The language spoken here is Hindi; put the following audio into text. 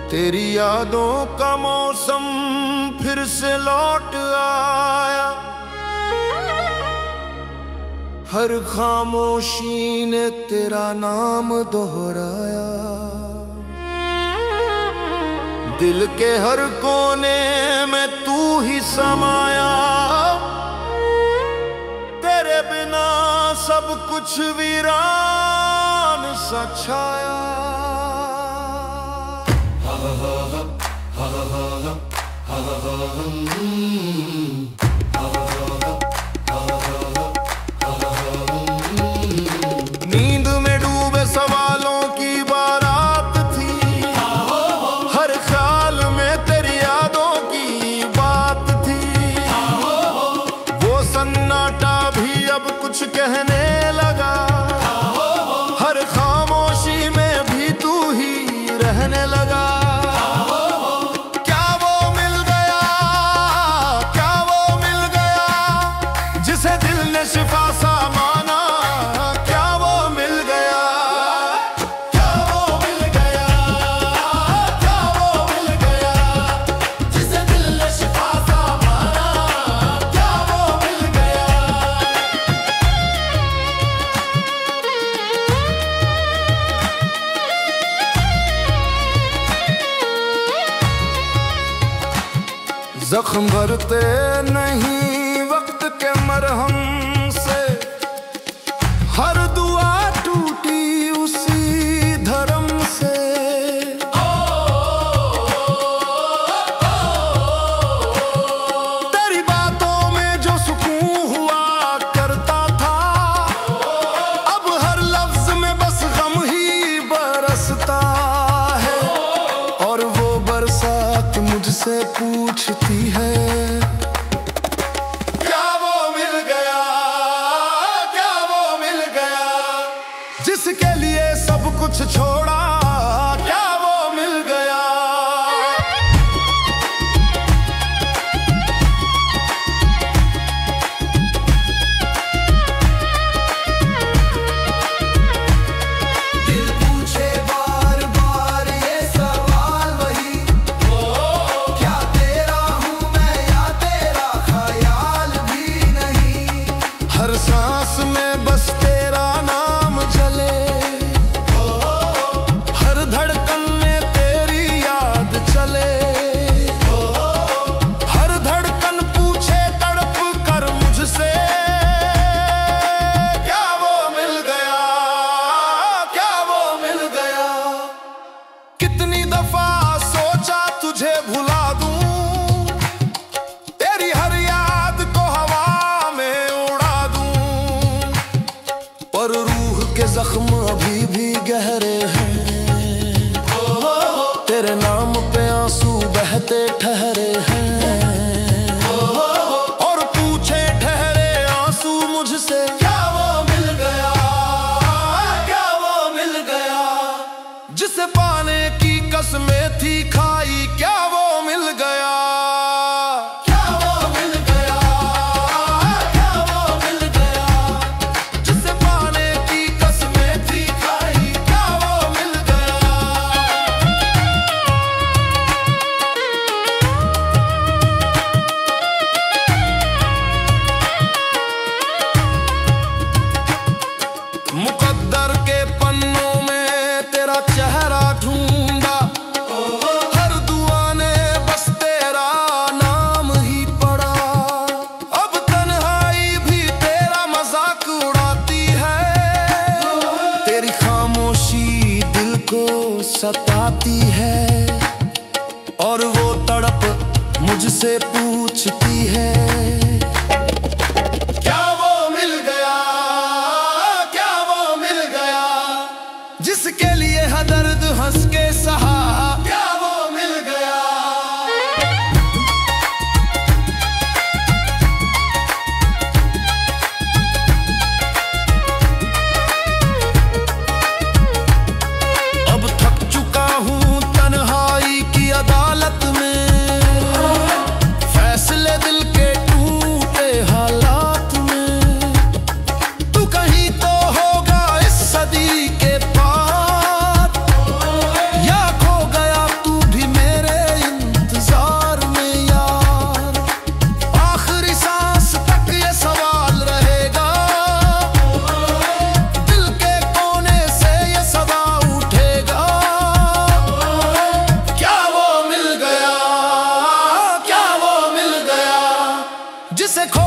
तेरी यादों का मौसम फिर से लौट आया, हर खामोशी ने तेरा नाम दोहराया। दिल के हर कोने में तू ही समाया, तेरे बिना सब कुछ वीरान सा छाया। नींद में डूबे सवालों की बारात थी, हर ख्याल में तेरी यादों की बात थी। वो सन्नाटा भी अब कुछ कहने लगा, हर खामोशी में भी तू ही रहने लगा। शिफा सा माना, क्या वो मिल गया? क्या वो मिल गया? क्या वो मिल गया? जिसे दिल ने शिफा सा माना, क्या वो मिल गया? जख्म भरते नहीं वक्त के मरहम से, हर दुआ टूटी उसी धर्म से। तेरी बातों में जो सुकून हुआ करता था, अब हर लफ्ज में बस गम ही बरसता है। और वो बरसात मुझसे पूछती है, जिसके लिए सब कुछ छोड़ा, क्या वो मिल गया? दिल पूछे बार बार ये सवाल वही, क्या तेरा हूँ मैं या तेरा ख्याल भी नहीं। हर सांस में बस तेरा नाम चले, हर धड़कन में तेरी याद चले। हर धड़कन पूछे तड़प कर मुझसे, क्या वो मिल गया? क्या वो मिल गया? कितनी दफा सोचा तुझे भुला दूं, तेरी हर याद को हवा में उड़ा दूं, पर रूह के जख्म अभी भी गहरे हैं। तेरे नाम पे आंसू बहते ठहरे हैं, और पूछे ठहरे आंसू मुझसे, क्या वो मिल गया? क्या वो मिल गया? जिसे पाने की कसमें थी खाई, क्या वो मिल गया? क्या वो मिल गया? क्या वो मिल गया? जिसे पाने की कसमें थी खाई, क्या वो मिल गया? मुकद्दर के पन्नों में तेरा चेहरा ढूंढा, हर दुआ ने बस तेरा नाम ही पढ़ा। अब तन्हाई भी तेरा मजाक उड़ाती है, तेरी खामोशी दिल को सताती है। और वो तड़प मुझसे पूछती है, क्या वो मिल गया? क्या वो मिल गया? जिसके लिए हर दर्द हंस के सहा, क्या वो मिल गया? अब थक चुका हूँ तन्हाई की अदालत में, फैसले दिल जिसे खो